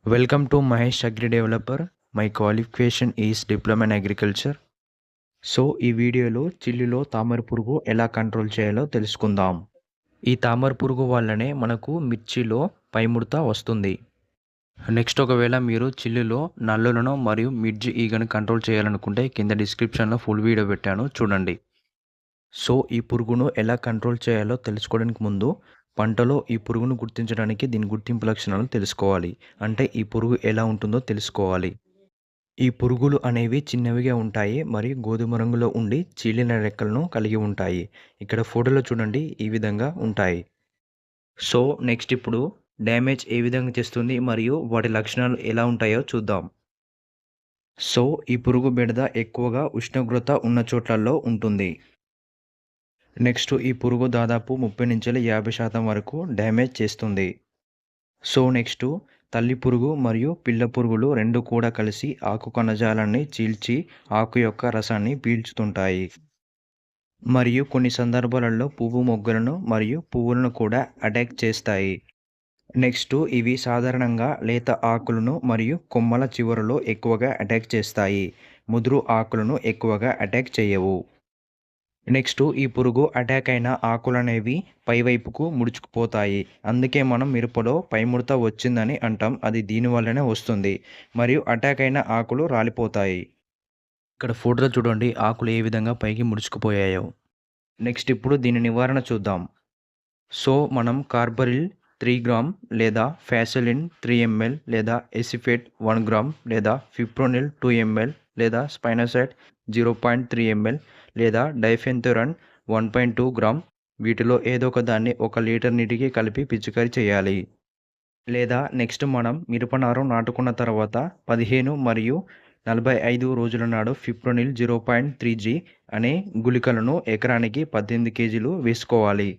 Welcome to Mahesh Agri Developer. My qualification is Diploma in Agriculture. So ఈ వీడియోలో చిల్లిలో తామర పురుగు ఎలా కంట్రోల్ చేయాలో తెలుసుకుందాం. ఈ తామర పురుగు వల్లనే మనకు మిర్చిలో పైముడత వస్తుంది. నెక్స్ట్ ఒకవేళ మీరు చిల్లిలో నల్లులను మరియు మిర్చి ఈగను కంట్రోల్ చేయాలనుకుంటే కింద డిస్క్రిప్షన్లో ఫుల్ వీడియో పెట్టాను చూడండి. సో ఈ పురుగును ఎలా కంట్రోల్ చేయాలో తెలుసుకోవడానికి ముందు పంటలో ఈ పురుగును గుర్తించడానికి దీని గుర్తింపు లక్షణాలు తెలుసుకోవాలి. అంటే ఈ పురుగు ఎలా ఉంటుందో తెలుసుకోవాలి. ఈ పురుగులు అనేవి చిన్నవిగా ఉంటాయి మరియు గోధుమ రంగులో ఉండి చీలిన రెక్కలను కలిగి ఉంటాయి. ఇక్కడ ఫోటోలో చూడండి ఈ విధంగా ఉంటాయి. సో నెక్స్ట్ ఇప్పుడు డ్యామేజ్ ఏ విధంగా చేస్తుంది మరియు వాటి లక్షణాలు ఎలా ఉంటాయో చూద్దాం. సో ఈ పురుగు బెడద ఎక్కువగా ఉష్ణోగ్రత ఉన్న చోట్లలో ఉంటుంది. నెక్స్ట్ ఈ పురుగు దాదాపు 30-50% వరకు డ్యామేజ్ చేస్తుంది. సో నెక్స్ట్ తల్లి పురుగు మరియు పిల్ల పురుగులు రెండు కూడా కలిసి ఆకు కణజాలాన్ని చీల్చి ఆకు యొక్క రసాన్ని పీల్చుతుంటాయి. మరియు కొన్ని సందర్భాలలో పువ్వు మొగ్గలను మరియు పువ్వులను కూడా అటాక్ చేస్తాయి. నెక్స్ట్ ఇవి సాధారణంగా లేత ఆకులను మరియు కొమ్మల చివరలో ఎక్కువగా అటాక్ చేస్తాయి. ముదురు ఆకులను ఎక్కువగా అటాక్ చేయవు. నెక్స్ట్ ఈ పురుగు అటాక్ అయిన ఆకులనేవి పైవైపుకు ముడుచుకుపోతాయి. అందుకే మనం మిరపలో పైముడత వచ్చిందని అంటాం. అది దీనివల్లనే వస్తుంది. మరియు అటాక్ అయిన ఆకులు రాలిపోతాయి. ఇక్కడ ఫోటోలో చూడండి ఆకులు ఏ విధంగా పైకి ముడుచుకుపోయాయో. నెక్స్ట్ ఇప్పుడు దీని నివారణ చూద్దాం. సో మనం కార్బరిల్ 3 గ్రామ్ లేదా ఫ్యాసలిన్ 3 ml లేదా ఎసిఫేట్ 1 గ్రామ్ లేదా ఫిప్రోనిల్ 2 ml లేదా స్పైనోసైడ్ 0.3 ml లేదా డైఫెన్థోరన్ 1.2 గ్రామ్ వీటిలో ఏదో ఒక దాన్ని 1 లీటర్ నీటికి కలిపి పిచికారీ చేయాలి. లేదా నెక్స్ట్ మనం మిరపనారు నాటుకున్న తర్వాత 15 మరియు 45 రోజుల నాడు ఫిప్రోనిల్ 0.3g అనే గుళికలను ఎకరానికి 18 kg వేసుకోవాలి.